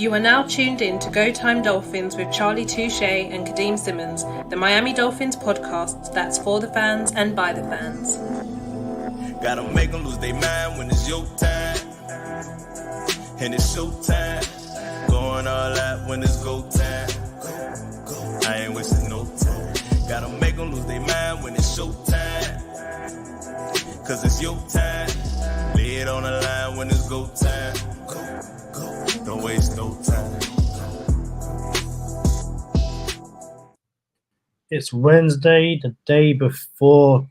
You are now tuned in to Go Time Dolphins with Charlie Touche and Kadeem Simmons, the Miami Dolphins podcast that's for the fans and by the fans. Gotta make them lose their mind when it's your time. And it's show time. Going all out when it's go time. I ain't wasting no time. Gotta make them lose their mind when it's show time. Cause it's your time. Lay it on the line when it's go time. Don't waste no time. It's Wednesday, the day before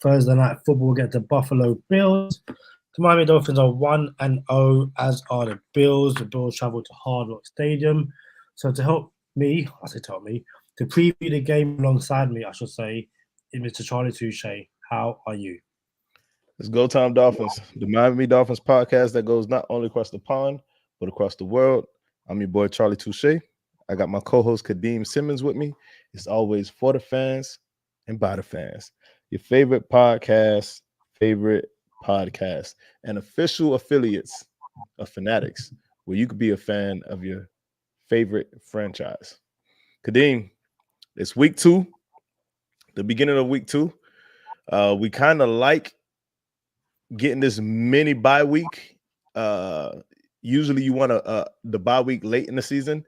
Thursday night football. Get the Buffalo Bills. The Miami Dolphins are 1-0, as are the Bills. The Bills travel to Hard Rock Stadium. So to help me, to preview the game alongside me, I should say, is Mr. Charlie Touche. How are you? It's Go Time Dolphins, the Miami Dolphins podcast that goes not only across the pond, but across the world. I'm your boy, Charlie Touche. I got my co-host, Kadeem Simmons, with me. It's always for the fans and by the fans. Your favorite podcast, and official affiliates of Fanatics, where you could be a fan of your favorite franchise. Kadeem, it's week 2, the beginning of week 2. We kind of like getting this mini bye week. Usually you want the bye week late in the season,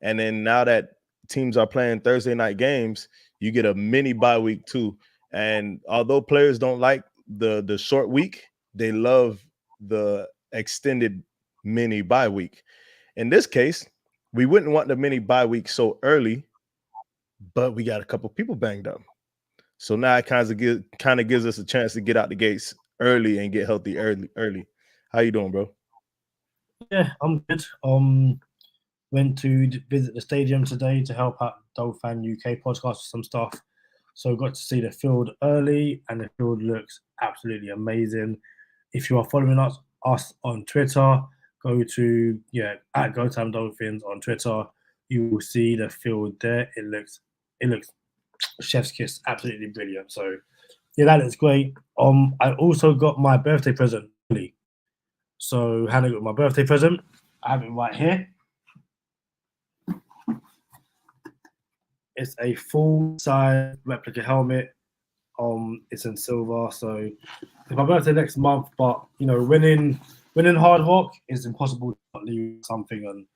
and then now that teams are playing Thursday night games, you get a mini bye week too. And although players don't like the short week, they love the extended mini bye week. In this case, we wouldn't want the mini bye week so early, but we got a couple people banged up. So now it kind of gives us a chance to get out the gates early and get healthy early. How you doing, bro? Yeah, I'm good. Went to visit the stadium today to help out Dolphin UK podcast with some stuff. So got to see the field early, and the field looks absolutely amazing. If you are following us on Twitter, go to at Go Time Dolphins on Twitter. You will see the field there. It looks chef's kiss, absolutely brilliant. So yeah, that looks great. I also got my birthday present early. So Hannah got my birthday present. I have it right here. It's a full-size replica helmet. It's in silver. So it's my birthday next month, but winning Hard Rock is impossible to not leave something, and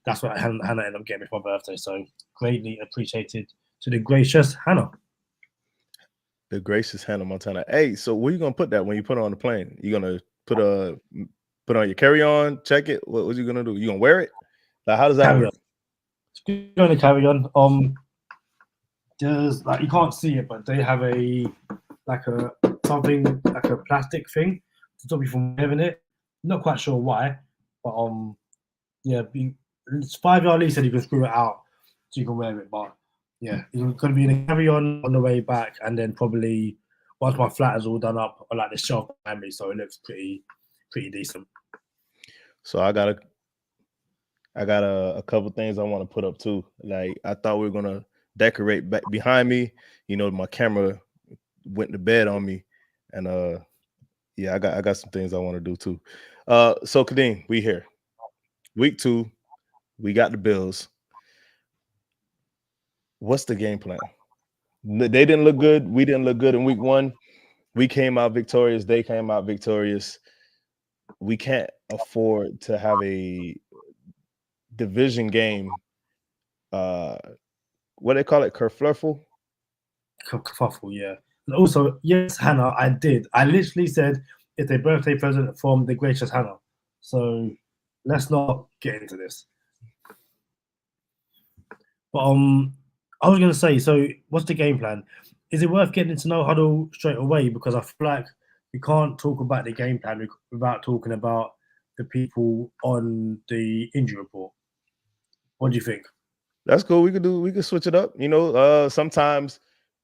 that's what Hannah ended up getting me for my birthday. So greatly appreciated to the gracious Hannah. The gracious Hannah Montana. Hey, so where you gonna put that when you put it on the plane? You gonna put on your carry-on, check it? What you gonna do? You gonna wear it? Like, how does that work? It's going to carry on. There's you can't see it, but they have a something like a plastic thing to stop you from wearing it. Not quite sure why, but it's 5-yard lease and you can screw it out so you can wear it. But yeah, you're going to be in a carry-on the way back, and then probably once my flat is all done up, I like the shelf behind me, so it looks pretty decent. So I got a couple things I want to put up too. Like, I thought we were gonna decorate back behind me. My camera went to bed on me, and I got some things I want to do too. So Kadeem, we here. Week 2, we got the Bills. What's the game plan? They didn't look good. We didn't look good in week 1. We came out victorious. They came out victorious. We can't afford to have a division game. What they call it? Kerfluffle? Kerfuffle, yeah. And also, yes, Hannah, I did. I literally said it's a birthday present from the gracious Hannah. So let's not get into this. But I was going to say, so what's the game plan? Is it worth getting into no huddle straight away? Because I feel like we can't talk about the game plan without talking about the people on the injury report. What do you think? That's cool. We could switch it up. Sometimes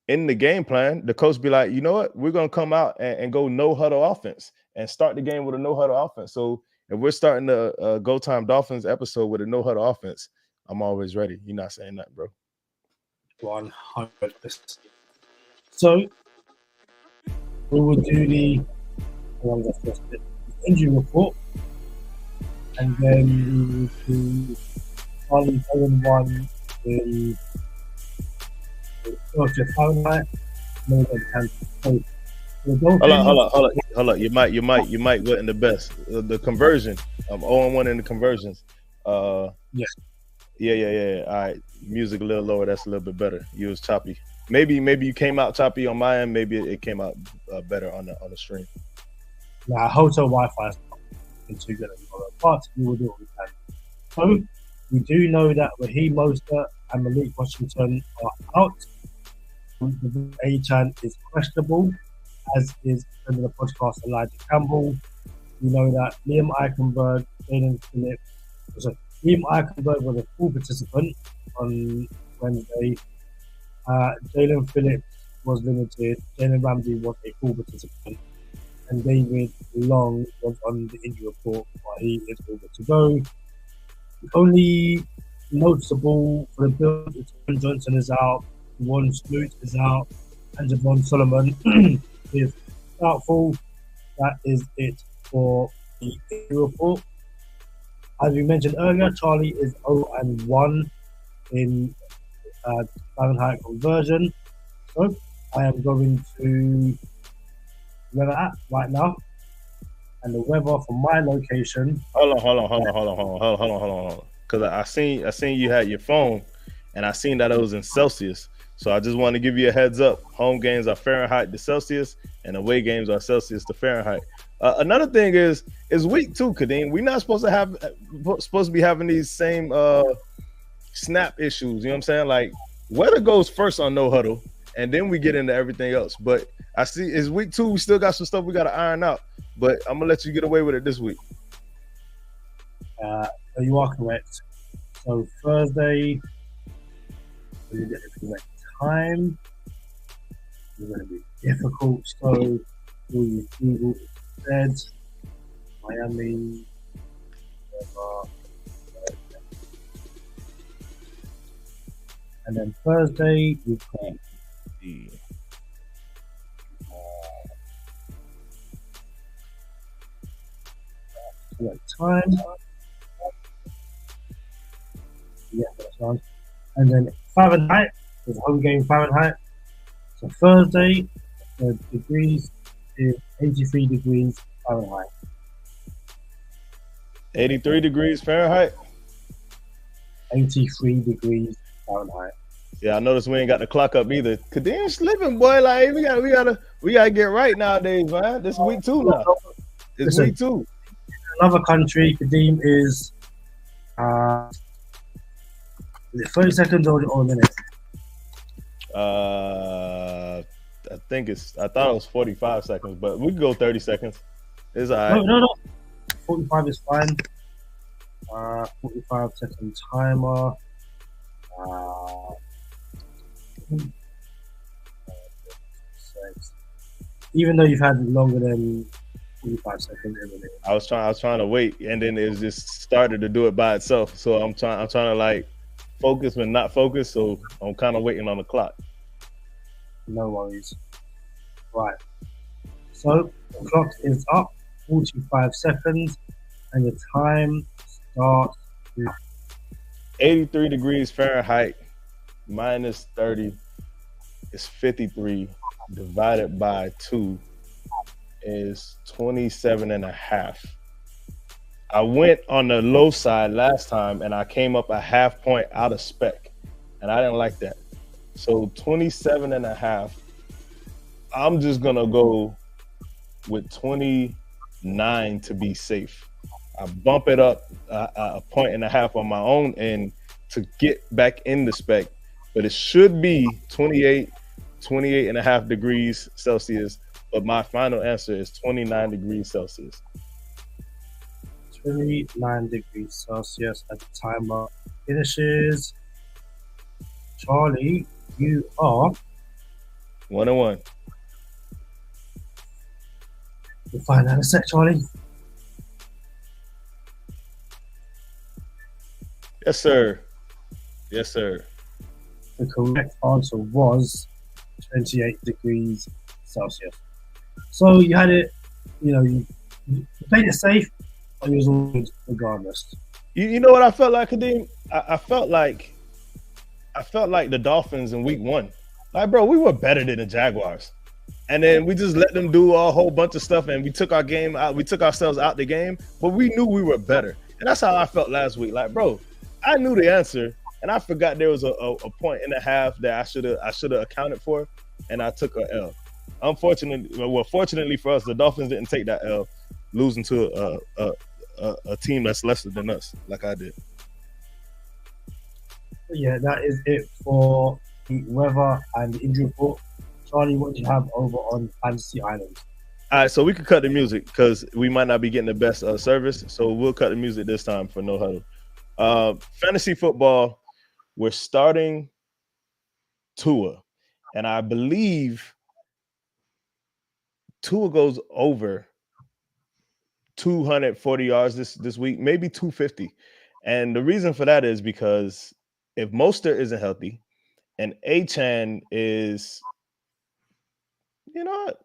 in the game plan, the coach be like, you know what? We're going to come out and go no huddle offense and start the game with a no huddle offense. So if we're starting the Go Time Dolphins episode with a no huddle offense, I'm always ready. You're not saying that, bro. 100%. So we will do the injury report, and then we will do Charlie 0-1 in Celsius Fahrenheit. No one can. So the Dolphins, Hold on. You might wasn't the best. The conversion. I'm 0-1 in the conversions. Yeah. Yeah. All right. Music a little lower. That's a little bit better. You was choppy. Maybe you came out choppy on my end. Maybe it came out better on the stream. Nah, hotel Wi-Fi is not too good anymore, but we will do what we can. So we do know that Raheem Mostert and Malik Washington are out. A-Chan is questionable, as is friend of the podcast Elijah Campbell. We know that Liam Eichenberg was a full participant on Wednesday. Jalen Phillips was limited. Jalen Ramsey was a full participant. And David Long was on the injury report, but he is all good to go. The only noticeable for the Bills is Aaron Johnson is out, Warren Smoot is out, and Javon Solomon is doubtful. That is it for the injury report. As we mentioned earlier, Charlie is 0-1 in Fahrenheit conversion. So I am going to weather app right now, and the weather from my location. Hold on. Because I seen you had your phone, and I seen that it was in Celsius. So I just want to give you a heads up. Home games are Fahrenheit to Celsius, and away games are Celsius to Fahrenheit. Another thing is week 2, Kadeem. We're not supposed to be having these same snap issues. You know what I'm saying? Like, weather goes first on no huddle, and then we get into everything else. But I see it's week 2. We still got some stuff we got to iron out. But I'm gonna let you get away with it this week. You are correct. So Thursday, let me get the correct time. It's going to be difficult. So we'll use Google instead. Miami. And then Thursday, we've got correct time. Yeah, that's one. And then Fahrenheit, there's a home game Fahrenheit. So Thursday, the degrees is 83 degrees Fahrenheit. 83 degrees Fahrenheit? 83 degrees Fahrenheit. Yeah, I noticed we ain't got the clock up either. Kadeem's slipping, boy. Like we gotta get right nowadays, man. This is week 2 now. It's week 2. Another country, Kadeem is 30 seconds or a minute? I thought it was 45 seconds, but we can go 30 seconds. It's all right. No. 45 is fine. 45 second timer. Even though you've had longer than 45 seconds, isn't it? I was trying to wait, and then it just started to do it by itself. So I'm trying to like focus but not focus. So I'm kind of waiting on the clock. No worries. Right. So the clock is up, 45 seconds, and the time starts now. 83 degrees Fahrenheit minus 30 is 53. Divided by 2 is 27.5. I went on the low side last time, and I came up a half point out of spec, and I didn't like that. So 27.5. I'm just gonna go with 29 to be safe. I bump it up a point and a half on my own end to get back in the spec, but it should be 28.5 degrees Celsius, but my final answer is 29 degrees Celsius. 29 degrees Celsius as the timer finishes. Charlie, you are 1-1. We'll find out in a sec, Charlie. Yes, sir. Yes, sir. The correct answer was 28 degrees Celsius. So you had it, you played it safe, but you was all good regardless. You know what I felt like, Kadeem? I felt like the Dolphins in week 1. Like, bro, we were better than the Jaguars. And then we just let them do a whole bunch of stuff, and we took our game out. We took ourselves out the game, but we knew we were better. And that's how I felt last week. Like, bro, I knew the answer, and I forgot there was a point and a half that I should have accounted for, and I took a L. Fortunately for us, the Dolphins didn't take that L, losing to a team that's lesser than us, like I did. Yeah, that is it for the weather and the injury report. Charlie, what do you have over on Fantasy Island? All right, so we could cut the music because we might not be getting the best service. So we'll cut the music this time for no huddle. Fantasy football, we're starting Tua, and I believe Tua goes over 240 yards this week, maybe 250. And the reason for that is because if Mostert isn't healthy and Achane is, you know what?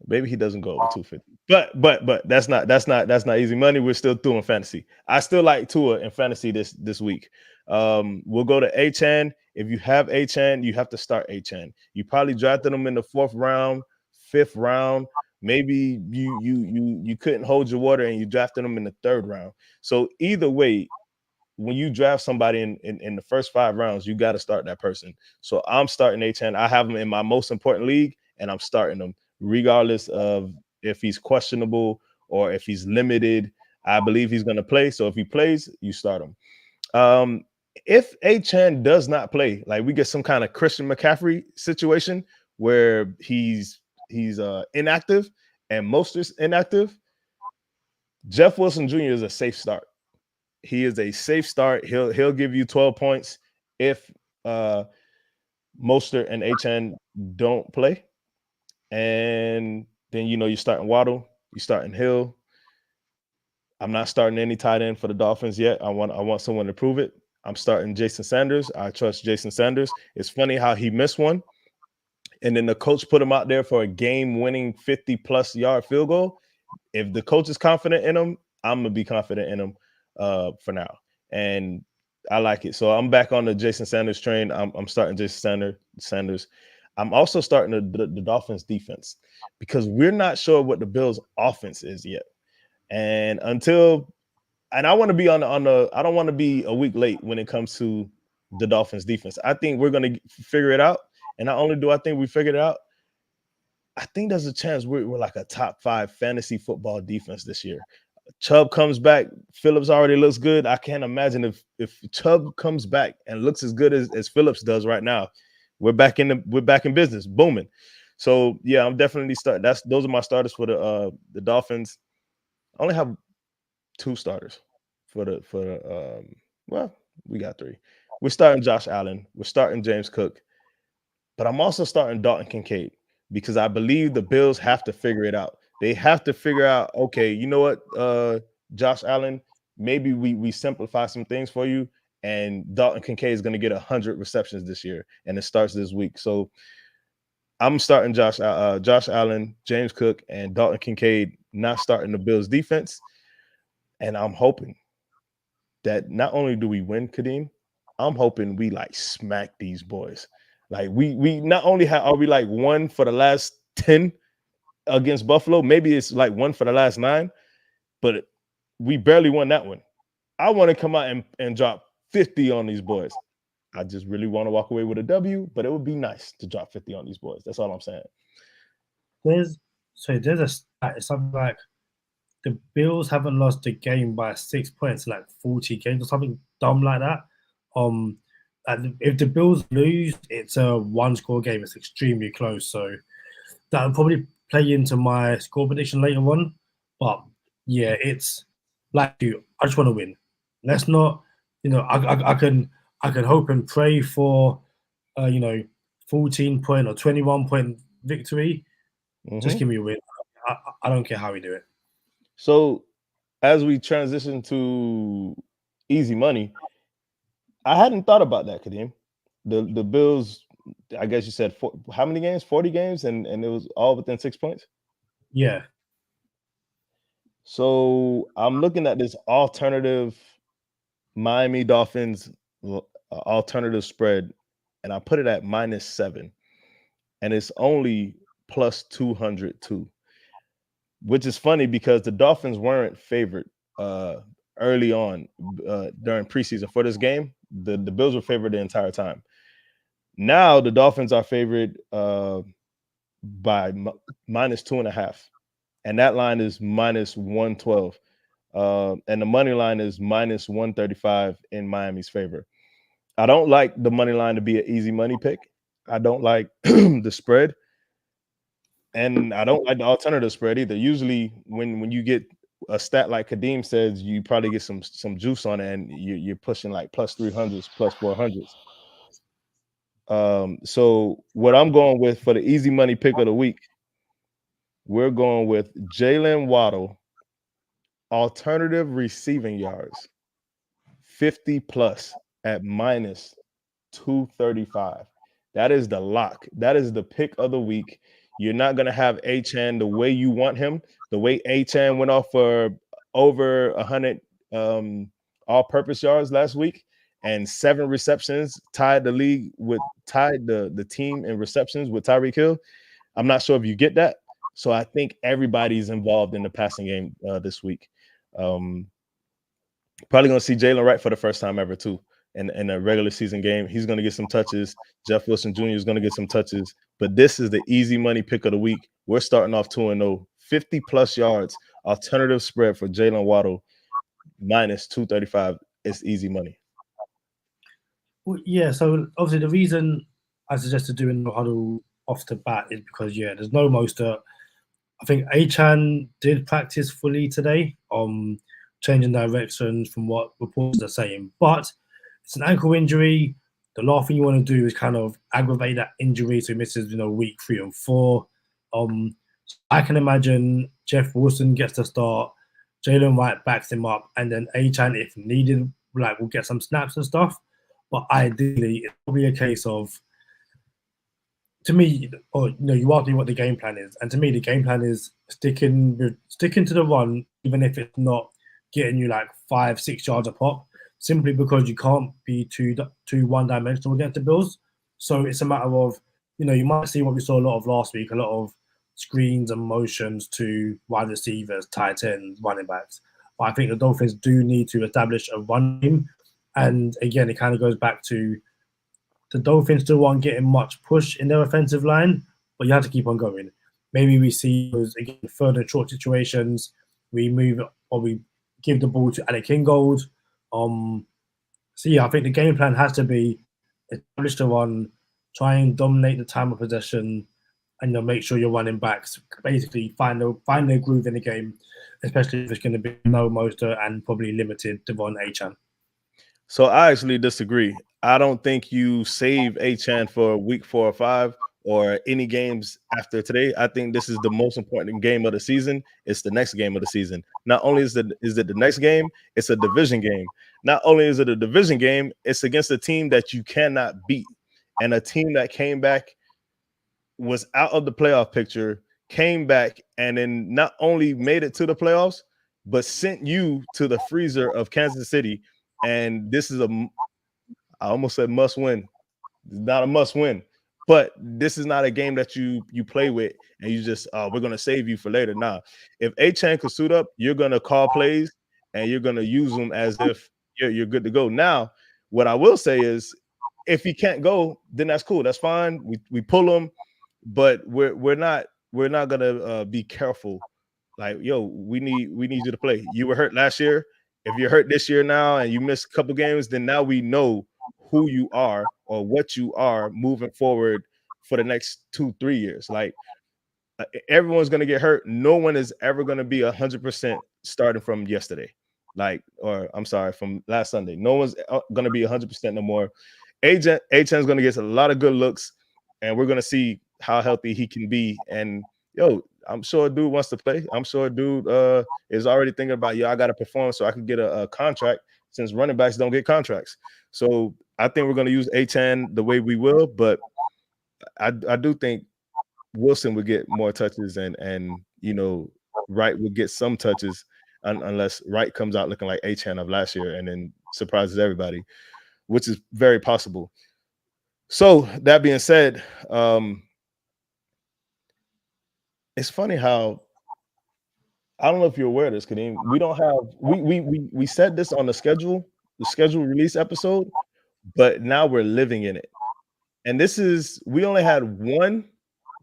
Maybe he doesn't go over 250. But that's not easy money. We're still doing fantasy. I still like Tua in fantasy this week. We'll go to Achane. If you have Achane, you have to start Achane. You probably drafted him in the 4th round, 5th round. Maybe you couldn't hold your water and you drafted him in the 3rd round. So either way, when you draft somebody in the first 5 rounds, you got to start that person. So I'm starting Achane. I have him in my most important league, and I'm starting him regardless of if he's questionable or if he's limited. I believe he's going to play. So if he plays, you start him. If Achane does not play, like we get some kind of Christian McCaffrey situation where he's inactive and Mostert's inactive, Jeff Wilson Jr. is a safe start. He is a safe start. He'll give you 12 points if Mostert and Achane don't play. And then you're starting Waddle, you're starting Hill. I'm not starting any tight end for the Dolphins yet. I want someone to prove it. I'm starting Jason Sanders. I trust Jason Sanders. It's funny how he missed one, and then the coach put him out there for a game-winning 50-plus yard field goal. If the coach is confident in him, I'm gonna be confident in him for now, and I like it. So I'm back on the Jason Sanders train. I'm starting Jason Sanders. I'm also starting the Dolphins defense because we're not sure what the Bills offense is yet. And I want to be on the I don't want to be a week late when it comes to the Dolphins defense. I think we're going to figure it out. And not only do I think we figured it out, I think there's a chance we're like a top 5 fantasy football defense this year. Chubb comes back. Phillips already looks good. I can't imagine if Chubb comes back and looks as good as Phillips does right now. We're back in business, booming. So yeah, I'm definitely starting. Those are my starters for the Dolphins. I only have 2 starters for the well, we got 3. We're starting Josh Allen. We're starting James Cook, but I'm also starting Dalton Kincaid because I believe the Bills have to figure it out. They have to figure out, okay, you know what, Josh Allen, maybe we simplify some things for you, and Dalton Kincaid is going to get 100 receptions this year, and it starts this week. So I'm starting Josh Allen, James Cook, and Dalton Kincaid, not starting the Bills defense. And I'm hoping that not only do we win, Kadeem, I'm hoping we like smack these boys. Like we not only are we like 1 for the last 10 against Buffalo, maybe it's like 1 for the last 9, but we barely won that one. I want to come out and drop 50 on these boys. I just really want to walk away with a W, but it would be nice to drop 50 on these boys. That's all I'm saying. There's a stat. It's something like the Bills haven't lost a game by 6 points in like 40 games or something dumb like that. And if the Bills lose, it's a 1-score game. It's extremely close. So that'll probably play into my score prediction later on. But yeah, it's like you. I just want to win. Let's not, I can hope and pray for, 14-point or 21-point victory. Mm-hmm. Just give me a win. I don't care how we do it. So as we transition to easy money, I hadn't thought about that, Kadeem. The Bills, I guess you said how many games? 40 games, and it was all within 6 points? Yeah. So I'm looking at this alternative Miami Dolphins alternative spread, and I put it at -7, and it's only plus 202, which is funny because the Dolphins weren't favored uh, early on during preseason for this game. The Bills were favored the entire time. Now the Dolphins are favored by -2.5, and that line is -112. And the money line is -135 in Miami's favor. I don't like the money line to be an easy money pick. I don't like the spread, and I don't like the alternative spread either. Usually, when you get a stat like Kadeem says, you probably get some juice on it, and you're pushing like plus 300s, plus 400s. So what I'm going with for the easy money pick of the week, we're going with Jalen Waddle, alternative receiving yards, 50 plus at -235. That is the lock. That is the pick of the week. You're not going to have Achane the way you want him. The way Achane went off for over 100 all-purpose yards last week and 7 receptions, tied the team in receptions with Tyreek Hill. I'm not sure if you get that. So I think everybody's involved in the passing game this week. Probably going to see Jalen Wright for the first time ever too in a regular season game. He's going to get some touches. Jeff Wilson Jr. is going to get some touches. But this is the easy money pick of the week. We're starting off 2-0, 50 plus yards, alternative spread for Jalen Waddle, -235. It's easy money. Well, yeah, so obviously the reason I suggested doing the huddle off the bat is because there's no Mostert. I think Achane did practice fully today, changing directions from what reports are saying. But it's an ankle injury. The last thing you want to do is kind of aggravate that injury so he misses, week 3 and 4. I can imagine Jeff Wilson gets the start, Jalen Wright backs him up, and then Achane, if needed, will get some snaps and stuff. But ideally, it's probably a case of, to me, you asked me what the game plan is, and to me, the game plan is sticking to the run, even if it's not getting you like 5-6 yards a pop, simply because you can't be too one-dimensional against the Bills. So it's a matter of, you might see what we saw a lot of last week, a lot of screens and motions to wide receivers, tight ends, running backs. But I think the Dolphins do need to establish a run game, and again, it kind of goes back to the Dolphins still aren't getting much push in their offensive line, but you have to keep on going. Maybe we see those, again, third and short situations. We move or we give the ball to Alec Kingold. I think the game plan has to be establish the run, try and dominate the time of possession, and make sure your running backs basically find their groove in the game, especially if it's going to be no Mostert and probably limited Devon Achane. So I actually disagree. I don't think you save Achane for week 4 or 5 or any games after today. I think this is the most important game of the season. It's the next game of the season. Not only is it the next game, it's a division game. Not only is it a division game, it's against a team that you cannot beat, and a team that came back, was out of the playoff picture, came back, and then not only made it to the playoffs, but sent you to the freezer of Kansas City. And this is I almost said must win. It's not a must win, but this is not a game that you play with and you just, we're going to save you for later. Nah, if Achane could suit up, you're going to call plays and you're going to use them as if you're good to go. Now, what I will say is, if he can't go, then that's cool. That's fine. We pull him, but we're not going to be careful. Like, we need you to play. You were hurt last year. If you're hurt this year now and you miss a couple games, then now we know who you are or what you are moving forward for the next 2-3 years. Like, everyone's going to get hurt. No one is ever going to be 100% starting from yesterday. From last Sunday. No one's going to be 100% no more. Achane's going to get a lot of good looks, and we're going to see how healthy he can be. And I'm sure a dude wants to play. I'm sure a dude is already thinking about, I got to perform so I can get a contract, since running backs don't get contracts. So I think we're going to use Achane the way we will, but I do think Wilson would get more touches and Wright would get some touches. unless Wright comes out looking like Achan of last year and then surprises everybody, which is very possible. So that being said, it's funny how, I don't know if you're aware of this, Kadeem. We don't have we said this on the schedule release episode, but now we're living in it. And this is, we only had one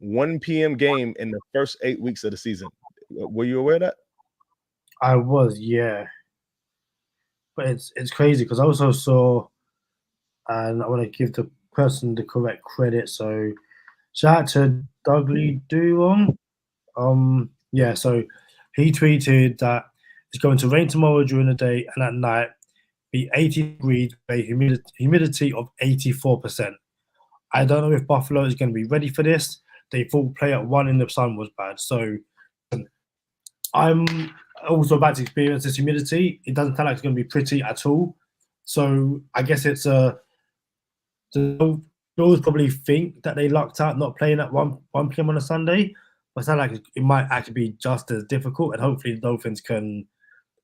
1 p.m. game in the first 8 weeks of the season. Were you aware of that? I was, yeah. But it's crazy because I also saw, and I want to give the person the correct credit. So shout out to Dougley Duong. Yeah, so he tweeted that it's going to rain tomorrow during the day and at night be 80 degrees with a humidity of 84%. I don't know if Buffalo is going to be ready for this. They thought play at 1 in the sun was bad. So I'm also about to experience this humidity. It doesn't sound like it's going to be pretty at all. So I guess it's the Bills probably think that they lucked out not playing at 1 p.m. on a Sunday. But it sounds like it might actually be just as difficult. And hopefully the Dolphins can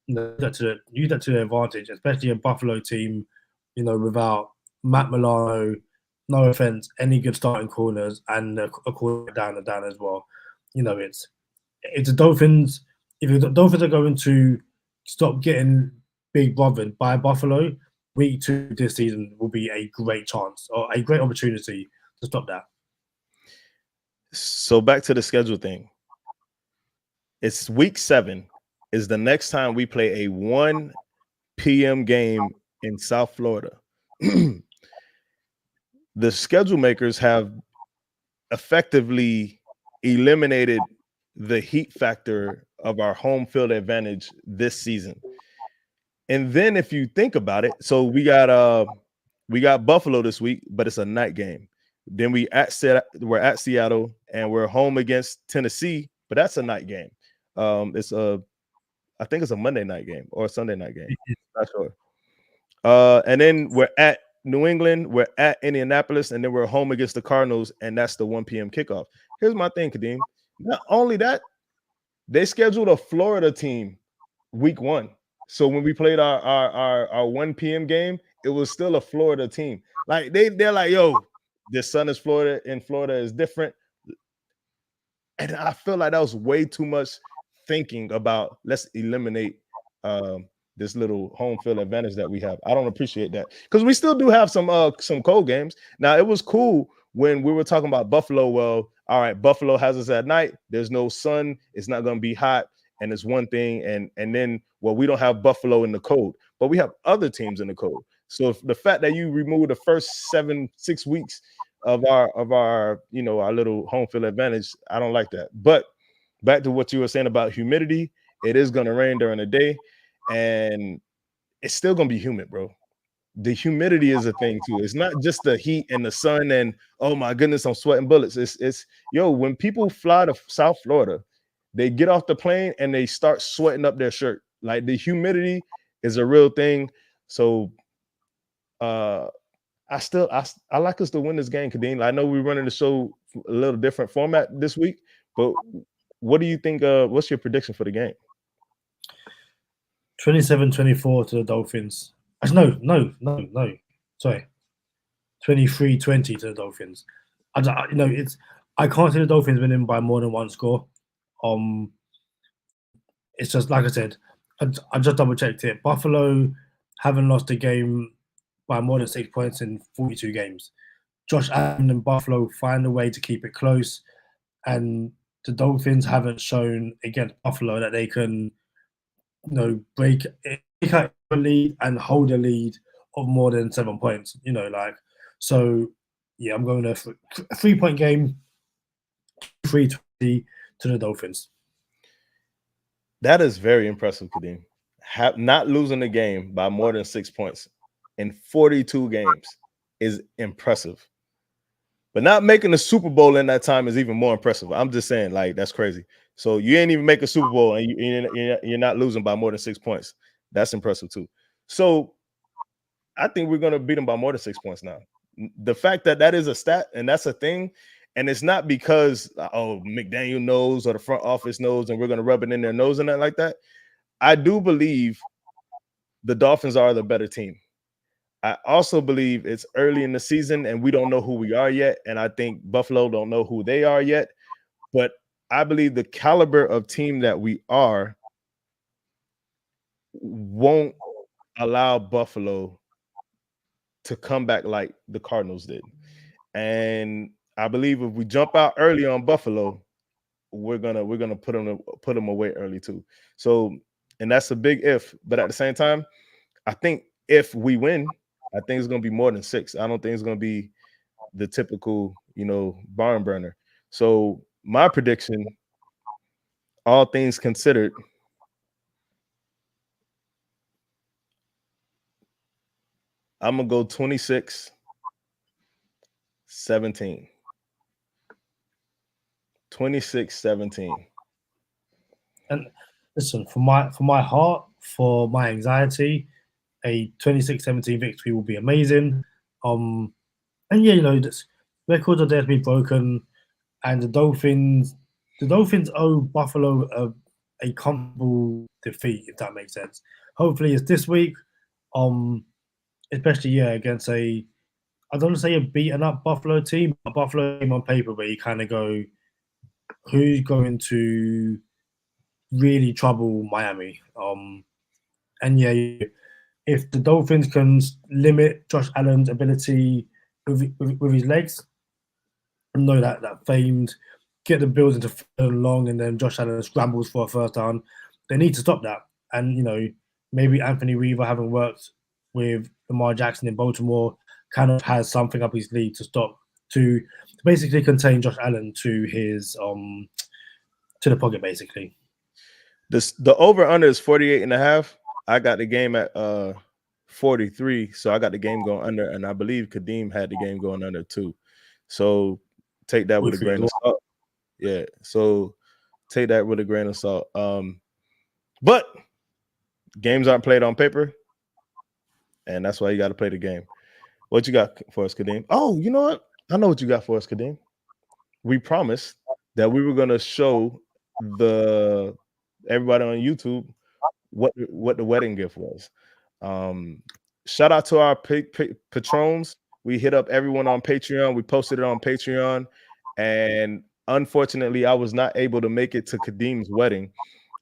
use that to their advantage, especially a Buffalo team, without Matt Milano, no offense, any good starting corners and a corner down as well. It's the Dolphins. If the Dolphins are going to stop getting big bothered by Buffalo, week 2 this season will be a great chance or a great opportunity to stop that. So back to the schedule thing. It's week 7 is the next time we play a 1 p.m. game in South Florida. The schedule makers have effectively eliminated the heat factor of our home field advantage this season. And then if you think about it, so we got Buffalo this week, but it's a night game. Then we're at Seattle and we're home against Tennessee, but that's a night game. I think it's a Monday night game or a Sunday night game. Not sure. And then we're at New England, we're at Indianapolis, and then we're home against the Cardinals, and that's the 1 p.m. kickoff. Here's my thing, Kadeem. Not only that, they scheduled a Florida team week 1. So when we played our 1 p.m. game, it was still a Florida team. Like they're like, yo, the sun is Florida, and Florida is different. And I feel like that was way too much thinking about let's eliminate this little home field advantage that we have. I don't appreciate that because we still do have some cold games. Now it was cool when we were talking about Buffalo. Well, all right, Buffalo has us at night. There's no sun. It's not going to be hot, and it's one thing. And then we don't have Buffalo in the cold, but we have other teams in the cold. So if the fact that you remove the first 6 weeks of our little home field advantage, I don't like that. But back to what you were saying about humidity, it is going to rain during the day, and it's still going to be humid, bro. The humidity is a thing too. It's not just the heat and the sun and oh my goodness, I'm sweating bullets. It's when people fly to South Florida, they get off the plane and they start sweating up their shirt. Like the humidity is a real thing. So I like us to win this game, Kadeem. I know we're running the show a little different format this week, but what do you think? What's your prediction for the game? 27-24 to the Dolphins. No. Sorry. 23-20 to the Dolphins. I can't see the Dolphins winning by more than one score. It's just like I said, I just double checked it. Buffalo haven't lost a game by more than 6 points in 42 games. Josh Allen and Buffalo find a way to keep it close, and the Dolphins haven't shown against Buffalo that they can, break out a lead and hold a lead of more than 7 points. So yeah, I'm going to a 3-point game, 3-20 to the Dolphins. That is very impressive, Kadeem. Not losing the game by more than 6 points in 42 games is impressive. But not making the Super Bowl in that time is even more impressive. I'm just saying, like, that's crazy. So you ain't even make a Super Bowl and you're not losing by more than 6 points. That's impressive too. So I think we're going to beat them by more than 6 points now. The fact that is a stat and that's a thing, and it's not because McDaniel knows or the front office knows and we're going to rub it in their nose and nothing like that. I do believe the Dolphins are the better team. I also believe it's early in the season and we don't know who we are yet. And I think Buffalo don't know who they are yet. But I believe the caliber of team that we are won't allow Buffalo to come back like the Cardinals did. And I believe if we jump out early on Buffalo, we're gonna put them away early too. So, and that's a big if. But at the same time, I think if we win, I think it's gonna be more than 6. I don't think it's gonna be the typical, barn burner. So my prediction, all things considered, I'm gonna go 26-17. 26-17. And listen, for my heart, for my anxiety, a 26-17 victory will be amazing. And yeah, this records are there to be broken, and the Dolphins owe Buffalo a comfortable defeat, if that makes sense. Hopefully, it's this week. Especially against I don't want to say a beaten up Buffalo team, a Buffalo team on paper where you kind of go, who's going to really trouble Miami? And if the Dolphins can limit Josh Allen's ability with his legs, know that famed get the Bills into third and long, and then Josh Allen scrambles for a first down. They need to stop that. And maybe Anthony Weaver, having worked with Lamar Jackson in Baltimore, kind of has something up his sleeve to basically contain Josh Allen to his to the pocket, basically. The over-under is 48.5. I got the game at 43, so I got the game going under, and I believe Kadeem had the game going under too. So take that with a grain of salt. Yeah, so take that with a grain of salt. But games aren't played on paper, and that's why you got to play the game. What you got for us, Kadeem? Oh, you know what? I know what you got for us, Kadeem. We promised that we were going to show everybody on YouTube what the wedding gift was. Shout out to our patrons. We hit up everyone on Patreon. We posted it on Patreon, and unfortunately, I was not able to make it to Kadeem's wedding.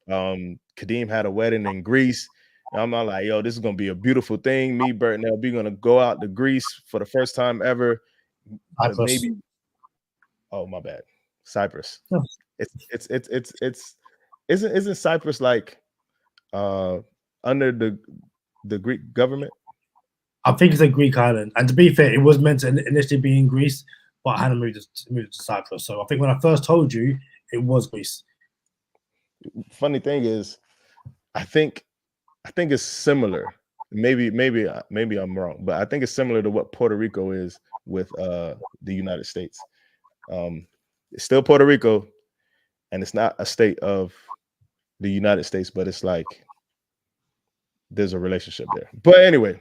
Kadeem had a wedding in Greece. And I'm not like, yo, this is gonna be a beautiful thing. Me, Bert, and LB gonna go out to Greece for the first time ever. Maybe. Oh, my bad. Cyprus. Oh. Isn't Cyprus like under the Greek government? I think it's a Greek island. And to be fair, it was meant to initially be in Greece, but Hannah moved to Cyprus. So I think when I first told you, it was Greece. Funny thing is, I think it's similar. Maybe I'm wrong, but I think it's similar to what Puerto Rico is with the United States. It's still Puerto Rico, and it's not a state of the United States, but it's like there's a relationship there. But anyway,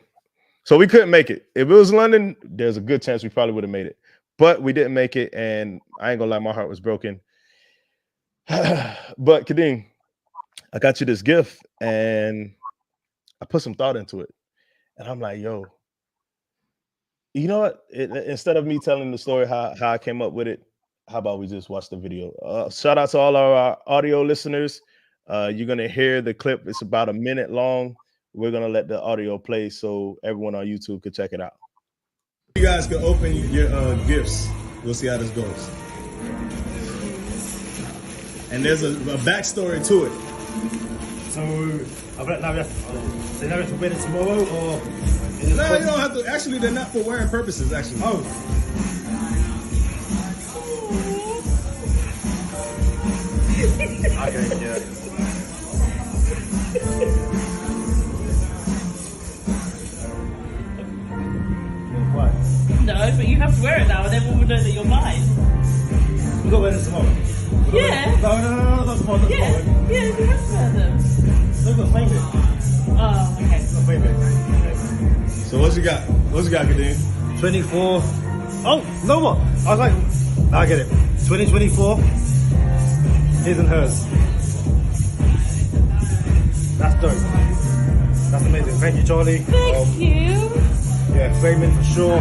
so we couldn't make it. If it was London, there's a good chance we probably would have made it, but we didn't make it, and I ain't gonna lie, my heart was broken. But Kadeem, I got you this gift, and I put some thought into it, and I'm like, yo, you know what? Instead of me telling the story how I came up with it, how about we just watch the video? Shout out to all our audio listeners. You're gonna hear the clip. It's about a minute long. We're gonna let the audio play so everyone on YouTube can check it out. You guys can open your gifts. We'll see how this goes. And there's a backstory to it. So now we have to wear it tomorrow, or no, you don't have to. Actually, they're not for wearing purposes. Actually, Okay, yeah. No, but you have to wear it now, and everyone will know that you're mine. We've got to wear this tomorrow. Yeah. No, not tomorrow. Yeah, you have to wear them. No, we've got to it. Oh, okay. So what you got? What you got, Kadeem? 24. Oh, no more. I was like, I get it. 2024. His and hers. That's dope. That's amazing. Thank you, Charlie. Thank you. Yeah, framing for sure.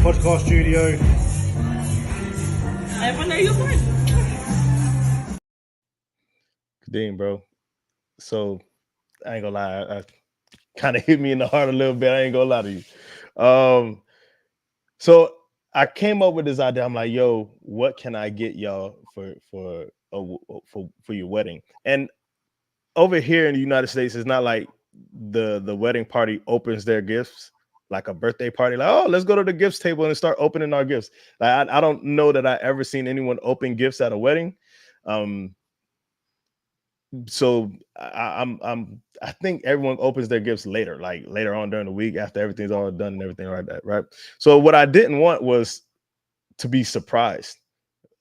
Podcast studio. Everyone know you're fine. Kadeem, bro. So I ain't gonna lie, I kind of hit me in the heart a little bit. I ain't gonna lie to you. So I came up with this idea. I'm like, yo, what can I get y'all for your wedding? And over here in the United States, it's not like the wedding party opens their gifts like a birthday party. Like, oh, let's go to the gifts table and start opening our gifts. Like, I don't know that I ever seen anyone open gifts at a wedding. So I think everyone opens their gifts later, like later on during the week after everything's all done and everything like that, right? So what I didn't want was to be surprised.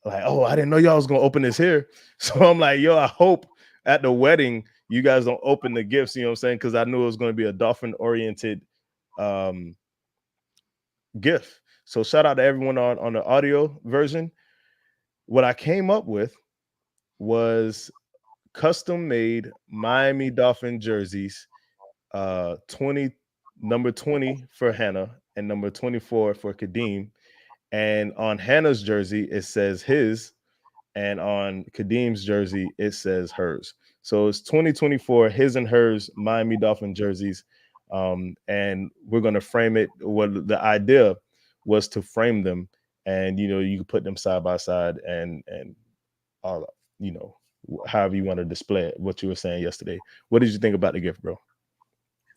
Like, oh, I didn't know y'all was gonna open this here. So I'm like, yo, I hope at the wedding you guys don't open the gifts, you know what I'm saying? Because I knew it was gonna be a dolphin oriented gift. So shout out to everyone on the audio version. What I came up with was custom made Miami Dolphin jerseys, number 20 for Hannah and number 24 for Kadeem. And on Hannah's jersey, it says his, and on Kadeem's jersey, it says hers. So it's 2024, his and hers Miami Dolphin jerseys. And we're going to frame it. What the idea was to frame them, and you can put them side by side and all, however you want to display it. What you were saying yesterday. What did you think about the gift, bro?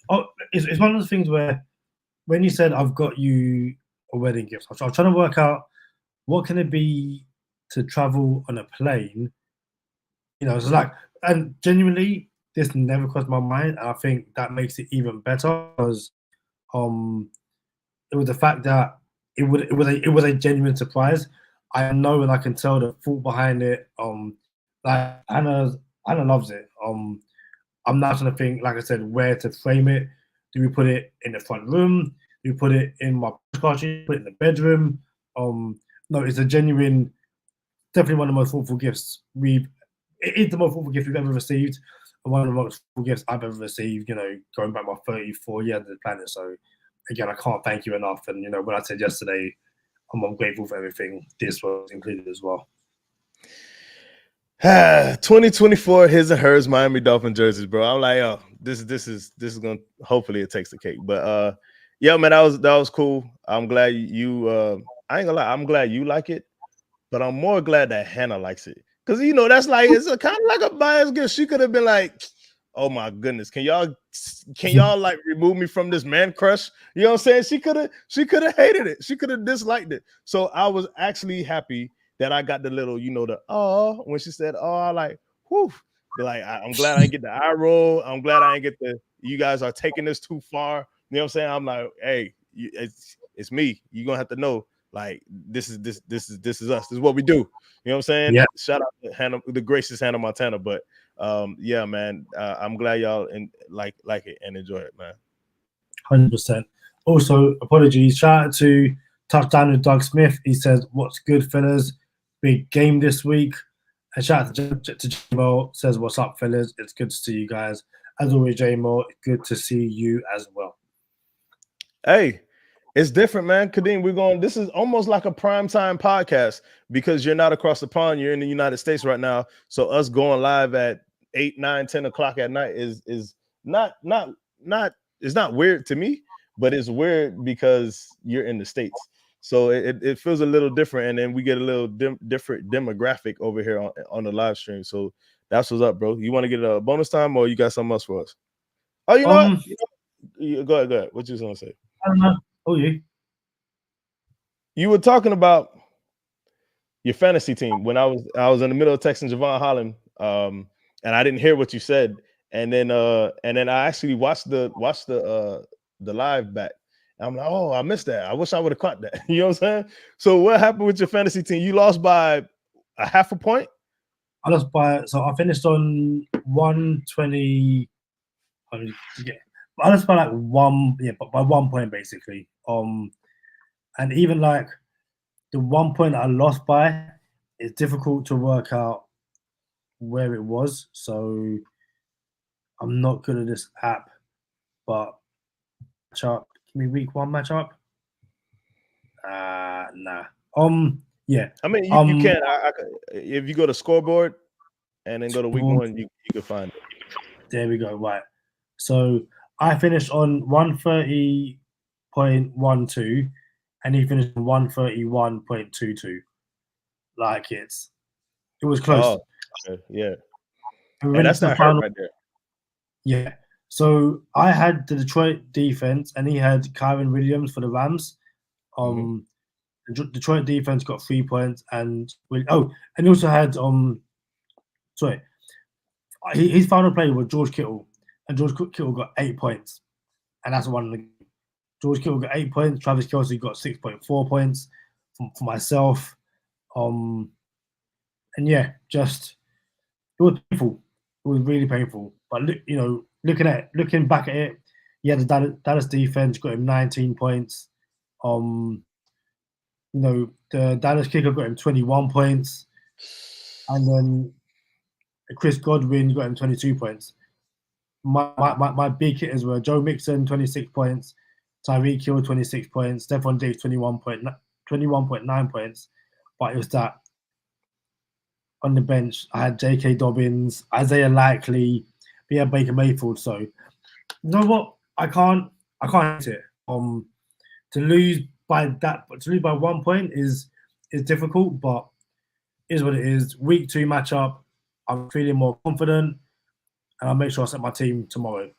Oh, it's one of those things where when you said I've got you a wedding gift, I was trying to work out what can it be to travel on a plane. It's like, and genuinely, this never crossed my mind, and I think that makes it even better because it was the fact that it was a genuine surprise. I know and I can tell the thought behind it. Like Anna loves it. I'm not trying to think, like I said, where to frame it. Do we put it in the front room? Do we put it in my car? Put it in the bedroom? No, it's a genuine, definitely one of the most thoughtful gifts it is the most thoughtful gift we've ever received, and one of the most thoughtful gifts I've ever received. Going back my 34 years on the planet. So again, I can't thank you enough. And when I said yesterday, I'm grateful for everything. This was included as well. 2024, his and hers Miami Dolphin jerseys, bro. I'm like, oh, this is gonna, hopefully it takes the cake. But yeah, man, that was cool. I'm glad you I ain't gonna lie, I'm glad you like it, but I'm more glad that Hannah likes it. Because that's like, it's kind of like a biased gift. She could have been like, oh my goodness, can y'all like remove me from this man crush? You know what I'm saying? She could have hated it. She could have disliked it. So I was actually happy that I got the little, the oh, when she said, oh, I like, whew. Like, I'm glad I didn't get the eye roll. I'm glad I didn't get you guys are taking this too far. You know what I'm saying? I'm like, hey, it's me. You're gonna have to know, like, this is us. This is what we do. You know what I'm saying? Yeah. Shout out to Hannah, the gracious Hannah Montana. But yeah, man, I'm glad y'all like it and enjoy it, man. 100%. Also, apologies. Shout out to Touchdown with Doug Smith. He says, "What's good, fellas? Big game this week." And shout out to J-Mo. Says, "What's up, fellas? It's good to see you guys. As always, J-Mo, good to see you as well." Hey, it's different, man. Kadeem, this is almost like a primetime podcast because you're not across the pond. You're in the United States right now. So us going live at 8, 9, 10 o'clock at night is not it's not weird to me, but it's weird because you're in the States. So it feels a little different, and then we get a little different demographic over here on the live stream. So that's what's up, bro. You want to get a bonus time, or you got something else for us? Oh, you know what? Go ahead. What you was gonna say? I don't know. Oh, you were talking about your fantasy team when I was in the middle of texting Javon Holland, and I didn't hear what you said, and then I actually watched the live back. I'm like, oh, I missed that. I wish I would have caught that. You know what I'm saying? So what happened with your fantasy team? You lost by a half a point? I finished on 120. Yeah, I lost by like by 1 point basically. And even like the 1 point I lost by, it's difficult to work out where it was. So I'm not good at this app, but matchup. Give me week 1 matchup. Nah. Yeah. I mean, you can. If you go to scoreboard and then go to week 1, you can find it. There we go. Right. So I finished on 130.12, and he finished on 131.22. Like it was close. Oh, okay. Yeah. And And that's that hurt right there. Yeah. So I had the Detroit defense, and he had Kyron Williams for the Rams. The Detroit defense got 3 points, and he also had his final play was George Kittle, and George Kittle got 8 points, and that's one of the. George Kittle got 8 points. Travis Kelce got 6.4 points for myself. And yeah, just it was painful. It was really painful. But looking back at it, yeah, the Dallas defense got him 19 points. The Dallas kicker got him 21 points, and then Chris Godwin got him 22 points. My big hitters were Joe Mixon 26 points, Tyreek Hill 26 points, Stephon Diggs 21.9 points. But it was that on the bench I had J.K. Dobbins, Isaiah Likely, Baker Mayfield. So you know what? I can't hit it. To lose by 1 point is difficult, but is what it is. Week 2 matchup, I'm feeling more confident, and I'll make sure I set my team tomorrow.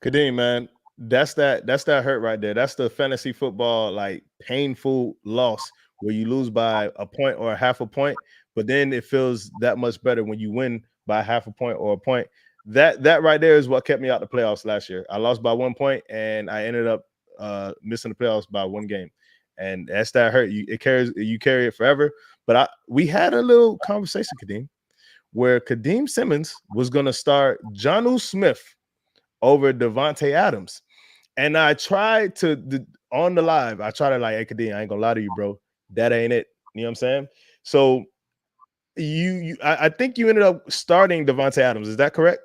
Kadeem, man, that's that hurt right there. That's the fantasy football like painful loss where you lose by a point or a half a point, but then it feels that much better when you win by half a point or a point. That right there is what kept me out the playoffs last year. I lost by 1 point, and I ended up missing the playoffs by 1 game, and that's that hurt. You carry it forever. But we had a little conversation, Kadeem, where Kadeem Simmons was going to start Jonnu Smith over Devontae Adams, and I tried to on the live. I tried to like, hey Kadeem, I ain't gonna lie to you, bro. That ain't it. You know what I'm saying? So I think you ended up starting Devontae Adams. Is that correct?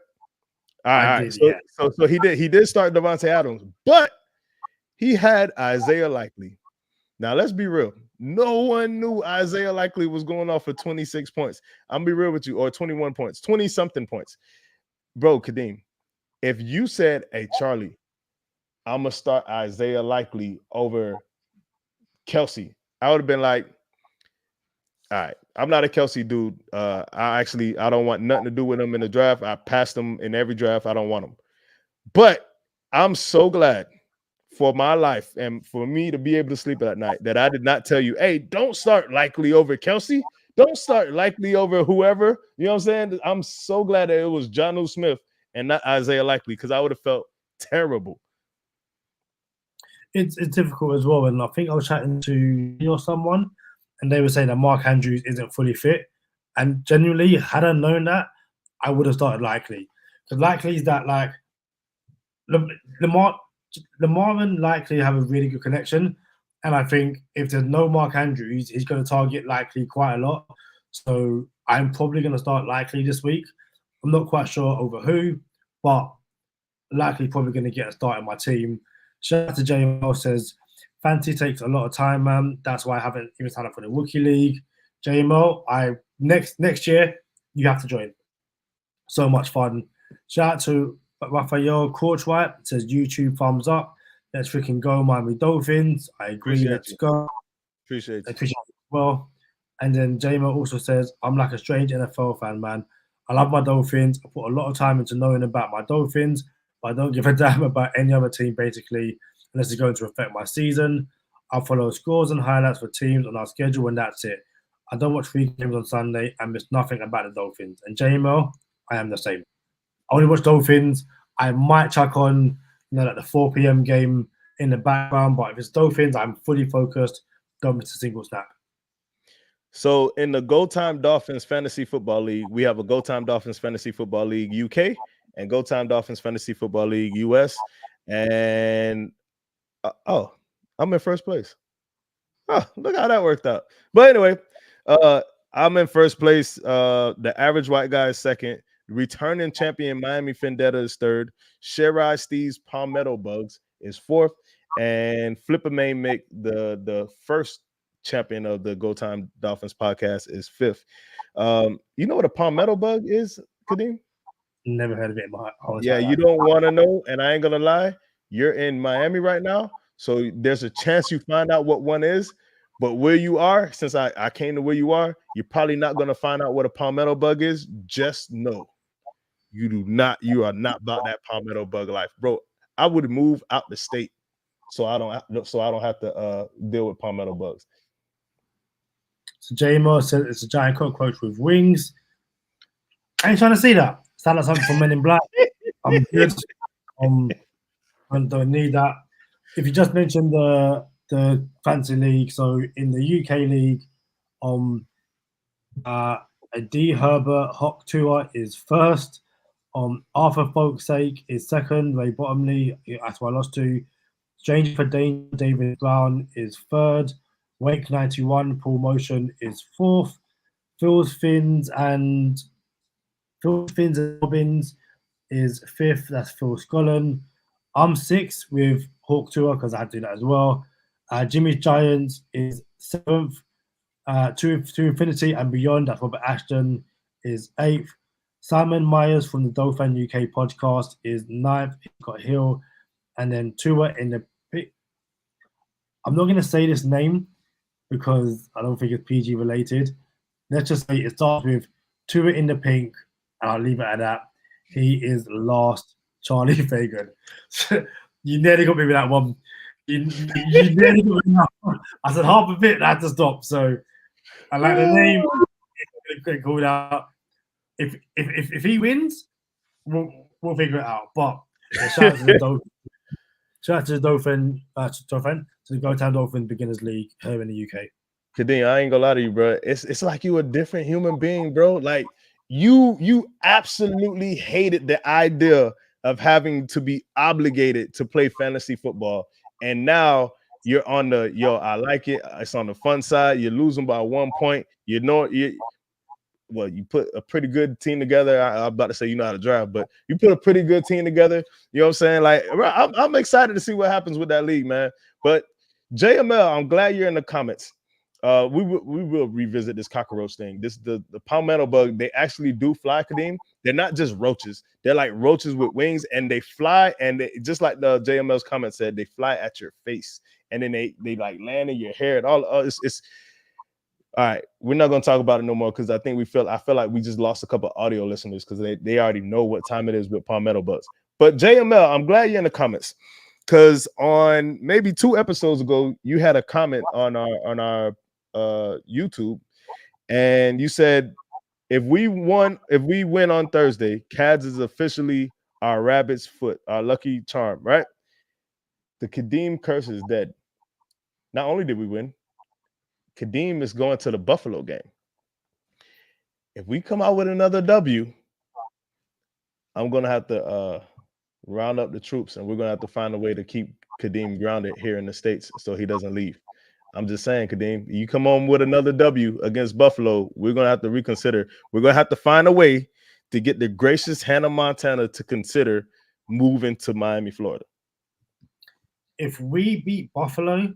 All right. So he did start Devontae Adams, but he had Isaiah Likely. Now, let's be real. No one knew Isaiah Likely was going off for 26 points. I'm going to be real with you, or 21 points, 20-something points. Bro, Kadeem, if you said, hey, Charlie, I'm going to start Isaiah Likely over Kelce, I would have been like, all right, I'm not a Kelce dude. I don't want nothing to do with him in the draft. I passed him in every draft. I don't want him. But I'm so glad for my life and for me to be able to sleep at night that I did not tell you, hey, don't start Likely over Kelce. Don't start Likely over whoever. You know what I'm saying? I'm so glad that it was Jonnu Smith and not Isaiah Likely, because I would have felt terrible. It's difficult as well. And I think I was chatting to someone, and they were saying that Mark Andrews isn't fully fit. And genuinely, had I known that, I would have started Likely. Because Likely is that, like, Lamar and Likely have a really good connection. And I think if there's no Mark Andrews, he's going to target Likely quite a lot. So I'm probably going to start Likely this week. I'm not quite sure over who, but Likely probably going to get a start in my team. Shout out to JML, says, fantasy takes a lot of time, man. That's why I haven't even signed up for the Rookie League. JML, next year, you have to join. So much fun. Shout out to Raphael Courtwright, says YouTube thumbs up. Let's freaking go, Miami Dolphins. I agree. Let's go. Appreciate you. Appreciate it as well. And then JMO also says, I'm like a strange NFL fan, man. I love my Dolphins. I put a lot of time into knowing about my Dolphins, but I don't give a damn about any other team, basically, unless it's going to affect my season. I'll follow scores and highlights for teams on our schedule, and that's it. I don't watch 3 games on Sunday and miss nothing about the Dolphins. And JMO, I am the same. I only watch Dolphins. I might chuck on, like the 4 p.m. game in the background, but if it's Dolphins, I'm fully focused. Don't miss a single snap. So in the Go Time Dolphins Fantasy Football League, we have a Go Time Dolphins Fantasy Football League UK and Go Time Dolphins Fantasy Football League US. And I'm in first place. Oh, look how that worked out. But anyway, I'm in first place. The average white guy is second. Returning champion Miami Vendetta is third. Shirai Steve's Palmetto Bugs is fourth. And Flipper Main Mick, the first champion of the Go Time Dolphins podcast, is fifth. You know what a Palmetto Bug is, Kadeem? Never heard of it in my whole Yeah, you don't want to know, and I ain't gonna lie. You're in Miami right now, so there's a chance you find out what one is. But where you are, since I came to where you are, you're probably not gonna find out what a palmetto bug is. Just know you are not about that palmetto bug life, bro. I would move out the state so I don't have to deal with palmetto bugs. So J-Mo said it's a giant cockroach with wings. I ain't trying to see that. Sound like something from Men in Black. I'm good. I don't need that. If you just mentioned the fancy league, so in the UK league, a D Herbert Hock Tour is first. Arthur Folksake is second. Ray Bottomley, that's why I lost to. Stranger for Danger, David Brown is third. Wake 91, Paul Motion is fourth. Phil's Fins and Robbins is fifth. That's Phil Scollen. I'm sixth with Hawk Tour because I had to do that as well. Jimmy's Giants is seventh. To Infinity and Beyond, that's Robert Ashton, is eighth. Simon Myers from the Dolphin UK podcast is ninth. He's got Hill. And then Tua in the pick. I'm not going to say this name because I don't think it's PG related. Let's just say it starts with Tua in the pink, and I'll leave it at that. He is last, Charlie Fagan. You nearly got me with that one. You nearly got me with that one. I said half of it, I had to stop. So I like the name. Get called out. If he wins, we'll figure it out. But shout out to the Dolphins. Shout out to the Dolphin, to the Go Town Dolphins Beginners League here in the UK. Kadeem, I ain't gonna lie to you, bro. It's like you a different human being, bro. Like you absolutely hated the idea of having to be obligated to play fantasy football, and now you're on the I like it. It's on the fun side. You're losing by 1 point. You put a pretty good team together. I'm about to say you know how to drive, but you put a pretty good team together. You know what I'm saying? Like, I'm excited to see what happens with that league, man. But JML, I'm glad you're in the comments. We will revisit this cockroach thing. The palmetto bug. They actually do fly, Kadeem. They're not just roaches. They're like roaches with wings, and they fly. And they, just like the JML's comment said, they fly at your face, and then they like land in your hair and all. It's all right. We're not gonna talk about it no more because I feel like we just lost a couple audio listeners because they already know what time it is with palmetto bugs. But JML, I'm glad you're in the comments because on maybe 2 episodes ago you had a comment on our YouTube, and you said if we win on Thursday, Cads is officially our rabbit's foot, our lucky charm, right? The Kadeem curse is dead. Not only did we win, Kadeem is going to the Buffalo game. If we come out with another W, I'm gonna have to round up the troops, and we're gonna have to find a way to keep Kadeem grounded here in the States so he doesn't leave. I'm just saying, Kadeem, you come on with another W against Buffalo, we're going to have to reconsider. We're going to have to find a way to get the gracious Hannah Montana to consider moving to Miami, Florida. If we beat Buffalo,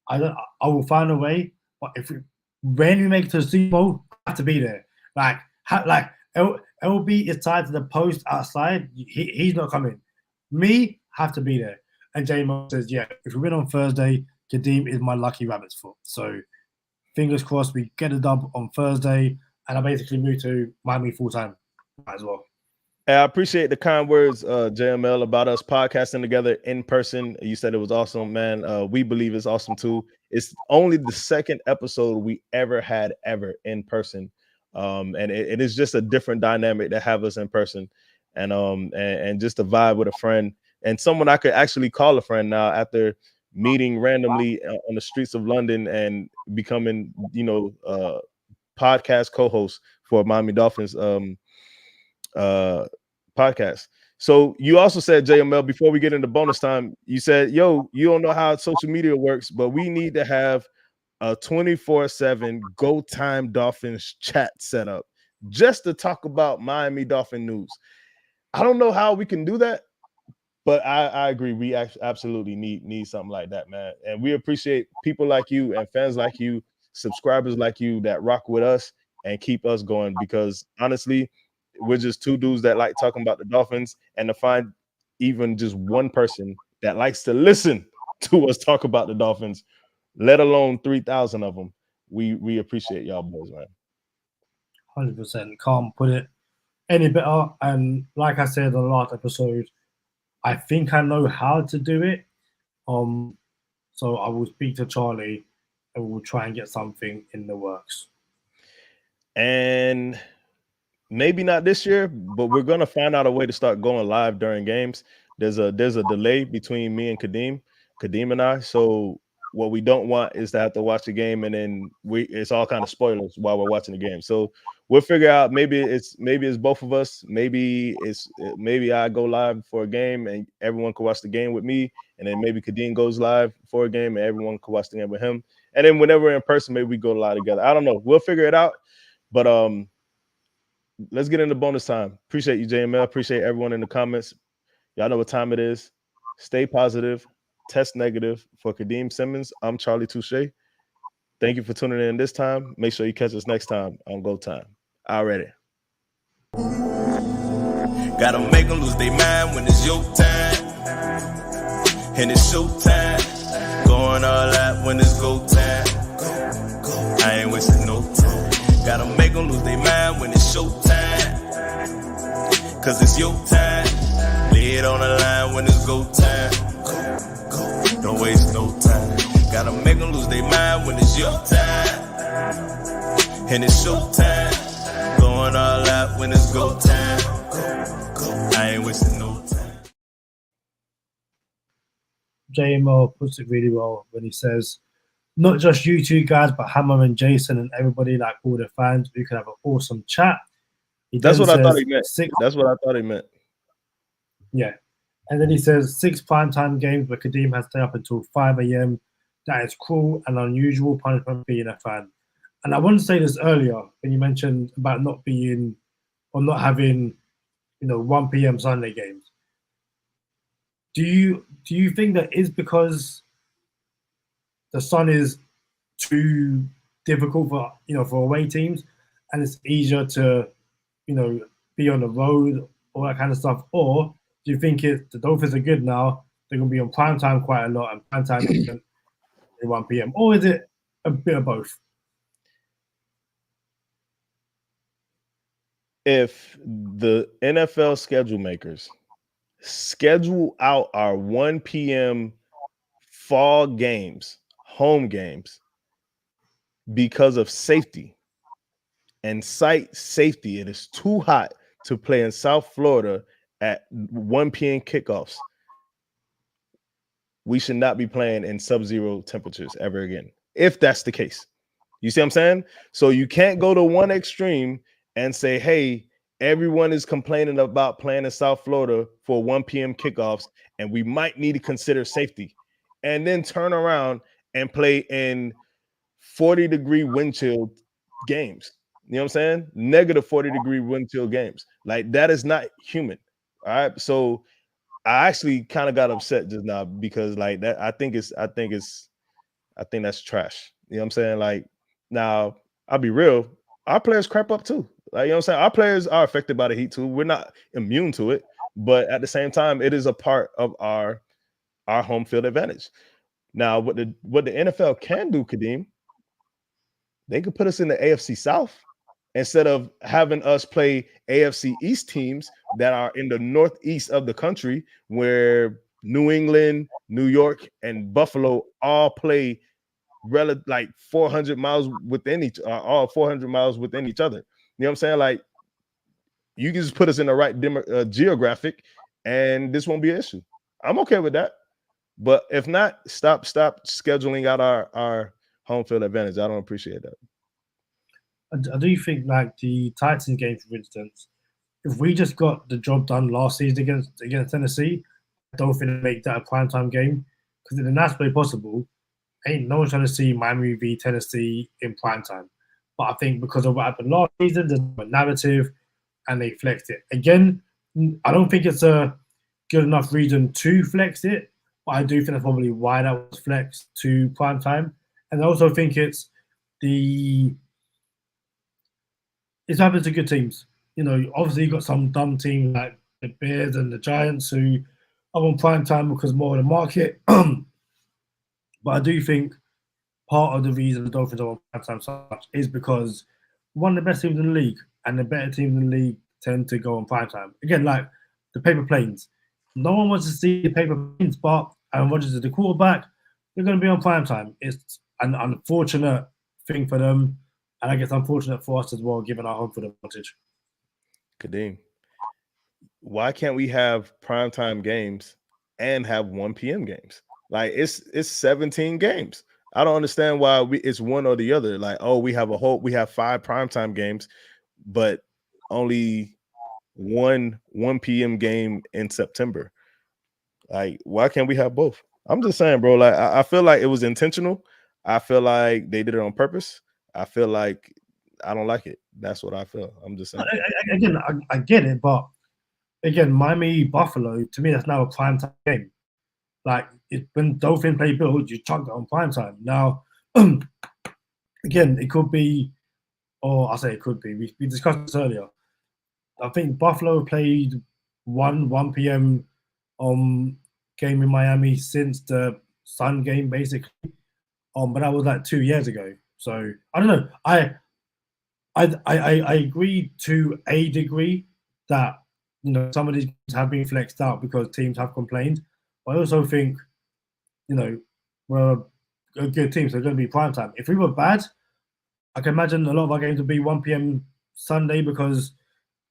I will find a way. But when we make it to the Super Bowl, I have to be there. Like LB is tied to the post outside. He's not coming. Me have to be there. And J-Mo says, yeah, if we win on Thursday, Kadeem is my lucky rabbit's foot. So fingers crossed we get a dub on Thursday, and I basically move to Miami full time as well. I appreciate the kind words, JML, about us podcasting together in person. You said it was awesome, man. We believe it's awesome too. It's only the second episode we ever had in person, and it is just a different dynamic to have us in person, and just a vibe with a friend and someone I could actually call a friend now after meeting randomly on the streets of London and becoming, podcast co-host for Miami Dolphins podcast. So you also said, JML, before we get into bonus time, you said, yo, you don't know how social media works, but we need to have a 24/7 Go Time Dolphins chat set up. just to talk about Miami Dolphin news. I don't know how we can do that, but I agree. We absolutely need something like that, man. And we appreciate people like you and fans like you, subscribers like you that rock with us and keep us going, because honestly, we're just two dudes that like talking about the Dolphins, and to find even just one person that likes to listen to us talk about the Dolphins, let alone 3,000 of them, we appreciate y'all boys, man. 100%. Can't put it any better. And like I said in the last episode, I think I know how to do it. So I will speak to Charlie and we'll try and get something in the works. And maybe not this year, but we're gonna find out a way to start going live during games. There's a delay between me and Kadeem and I. So what we don't want is to have to watch the game and then it's all kind of spoilers while we're watching the game. So we'll figure out, maybe it's both of us. Maybe I go live for a game and everyone can watch the game with me, and then maybe Kadeem goes live for a game and everyone can watch the game with him. And then whenever we're in person, maybe we go live together. I don't know. We'll figure it out. But let's get into bonus time. Appreciate you, JML. Appreciate everyone in the comments. Y'all know what time it is. Stay positive. Test negative. For Kadeem Simmons, I'm Charlie Touche. Thank you for tuning in this time. Make sure you catch us next time on Go Time. Already. Gotta make them lose their mind when it's your time. And it's show time. Going all out when it's go time. I ain't wasting no time. Gotta make them lose their mind when it's show time. Cause it's your time. Lay it on the line when it's go time. Don't waste no time. Gotta make them lose their mind when it's your time. And it's show time. Going all out when it's go time. I ain't wasting no time. JML puts it really well when he says, not just you two guys, but Hammer and Jason and everybody, like all the fans, we could have an awesome chat. That's what I thought he meant. That's what I thought he meant. Yeah. And then he says 6 primetime games where Kadeem has to stay up until 5 a.m. That is cruel and unusual punishment being a fan. And I wanted to say this earlier when you mentioned about not having, 1 p.m. Sunday games. Do you think that is because the sun is too difficult for away teams, and it's easier to be on the road, all that kind of stuff? Or do you think the Dolphins are good now, they're going to be on prime time quite a lot, and prime time at 1 p.m.? Or is it a bit of both? If the NFL schedule makers schedule out our 1 p.m. fall games, home games, because of safety and site safety, it is too hot to play in South Florida at 1 p.m. kickoffs, we should not be playing in sub-zero temperatures ever again, if that's the case. You see what I'm saying? So you can't go to one extreme and say, hey, everyone is complaining about playing in South Florida for 1 p.m. kickoffs, and we might need to consider safety, and then turn around and play in 40-degree wind chill games. You know what I'm saying? Negative 40-degree wind chill games. Like, that is not human. All right. So I actually kind of got upset just now because like that, I think that's trash. You know what I'm saying? Like, now I'll be real. Our players crap up too. Like, you know what I'm saying? Our players are affected by the heat too. We're not immune to it, but at the same time, it is a part of our home field advantage. Now, what the NFL can do, Kadeem, they could put us in the AFC South instead of having us play AFC East teams that are in the northeast of the country, where New England, New York, and Buffalo all play like 400 miles within each other. You know what I'm saying? Like, you can just put us in the right geographic, and this won't be an issue. I'm okay with that. But if not, stop scheduling out our home field advantage. I don't appreciate that. I do think, like the Titans game, for instance, if we just got the job done last season against Tennessee, I don't think make that a primetime game, because in the best way possible, ain't no one's trying to see Miami v Tennessee in primetime. But I think because of what happened last season, there's a narrative, and they flexed it. Again, I don't think it's a good enough reason to flex it, but I do think that's probably why that was flexed to prime time. And I also think it's happened to good teams. Obviously you've got some dumb teams like the Bears and the Giants who are on prime time because more of the market. But I do think part of the reason the Dolphins are on prime time so much is because one of the best teams in the league and the better teams in the league tend to go on prime time. Again, like the paper planes. No one wants to see the paper planes, but Aaron Rodgers is the quarterback. They're going to be on prime time. It's an unfortunate thing for them, and I guess unfortunate for us as well, given our home field advantage. Kadeem, why can't we have primetime games and have 1 p.m. games? Like it's 17 games. I don't understand why it's one or the other. Like, oh, we have 5 primetime games, but only one 1 p.m. game in September. Like, why can't we have both? I'm just saying, bro. Like, I feel like it was intentional. I feel like they did it on purpose. I feel like I don't like it. That's what I feel. I'm just saying. Again, I get it, but again, Miami Buffalo, to me, that's now a primetime game. Like, when Dolphins play Bills, you chuck it on primetime. Now, again, it could be, or I say it could be. We discussed this earlier. I think Buffalo played 1 p.m. Game in Miami since the Sun game, basically. But that was like 2 years ago. So I don't know. I agree to a degree that some of these have been flexed out because teams have complained. But I also think we're a good team, so they're going to be prime time. If we were bad, I can imagine a lot of our games would be 1 p.m. Sunday because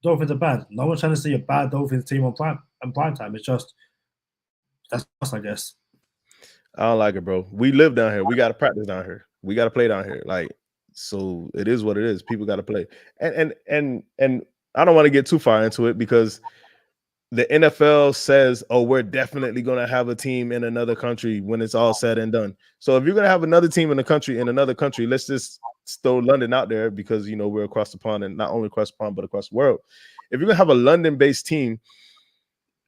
Dolphins are bad. No one's trying to see a bad Dolphins team on prime time. It's just that's us, I guess. I don't like it, bro. We live down here. We got to practice down here. We got to play down here. Like, so it is what it is. People got to play. And I don't want to get too far into it because the NFL says, oh, we're definitely going to have a team in another country when it's all said and done. So if you're going to have another team in another country, let's just throw London out there because, we're across the pond, and not only across the pond, but across the world. If you're going to have a London-based team,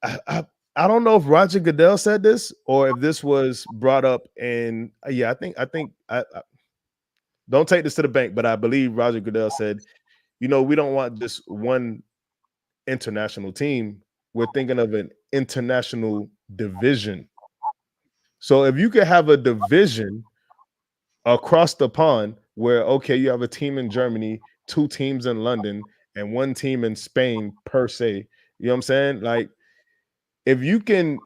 I don't know if Roger Goodell said this or if this was brought up in, I think I don't take this to the bank, but I believe Roger Goodell said, we don't want just one international team. We're thinking of an international division. So if you could have a division across the pond where, okay, you have a team in Germany, 2 teams in London, and 1 team in Spain per se, you know what I'm saying? Like, if you can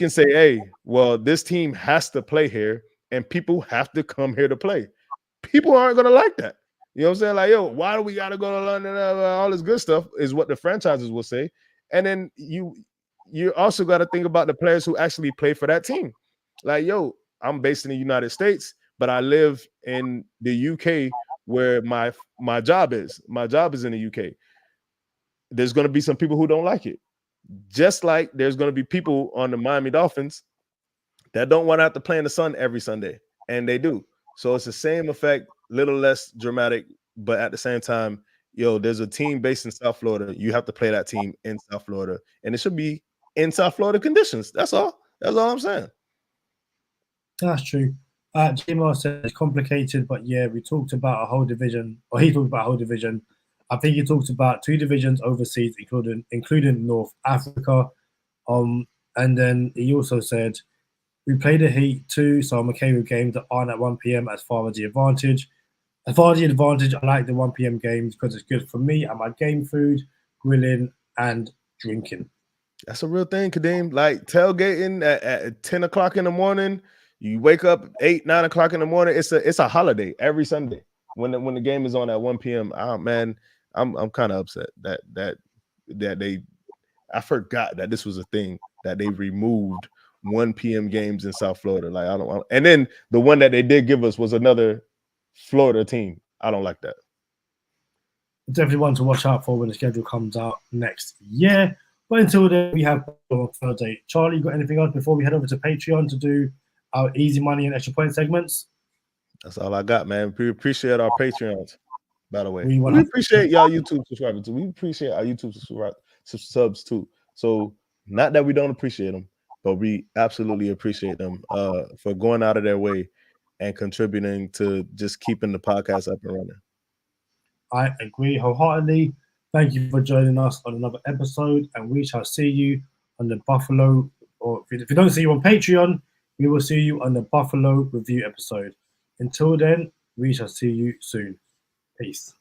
say, hey, well, this team has to play here and people have to come here to play, people aren't going to like that. You know what I'm saying? Like, yo, why do we got to go to London? All this good stuff is what the franchises will say. And then you also got to think about the players who actually play for that team. Like, yo, I'm based in the United States, but I live in the UK where my job is. My job is in the UK. There's going to be some people who don't like it. Just like there's going to be people on the Miami Dolphins that don't want to have to play in the sun every Sunday, and they do. So it's the same effect, little less dramatic, but at the same time, there's a team based in South Florida. You have to play that team in South Florida, and it should be in South Florida conditions. That's all. That's all I'm saying. That's true. J-Mar said it's complicated, but yeah, we talked about a whole division, or he talked about a whole division. I think he talked about 2 divisions overseas, including North Africa. And then he also said, we play the Heat too, so I'm okay with games that aren't at 1 p.m. as far as the advantage. As far as the advantage, I like the 1 p.m. games because it's good for me and my game food, grilling, and drinking. That's a real thing, Kadeem. Like tailgating at 10 o'clock in the morning, you wake up 8, 9 o'clock in the morning. It's a holiday every Sunday when the game is on at 1 p.m. Oh, man, I'm kind of upset that they. I forgot that this was a thing that they removed 1 p.m. games in South Florida. Like and then the one that they did give us was another Florida team. I don't like that. Definitely one to watch out for when the schedule comes out next year. But until then, we have on Thursday. Charlie, you got anything else before we head over to Patreon to do our easy money and extra point segments? That's all I got, man. We appreciate our Patreons. By the way, We we appreciate y'all YouTube subscribers too. We appreciate our YouTube subs too. So not that we don't appreciate them, but we absolutely appreciate them for going out of their way and contributing to just keeping the podcast up and running. I agree wholeheartedly. Thank you for joining us on another episode, and we shall see you on the Buffalo, or if we don't see you on Patreon, we will see you on the Buffalo review episode. Until then, we shall see you soon. Peace.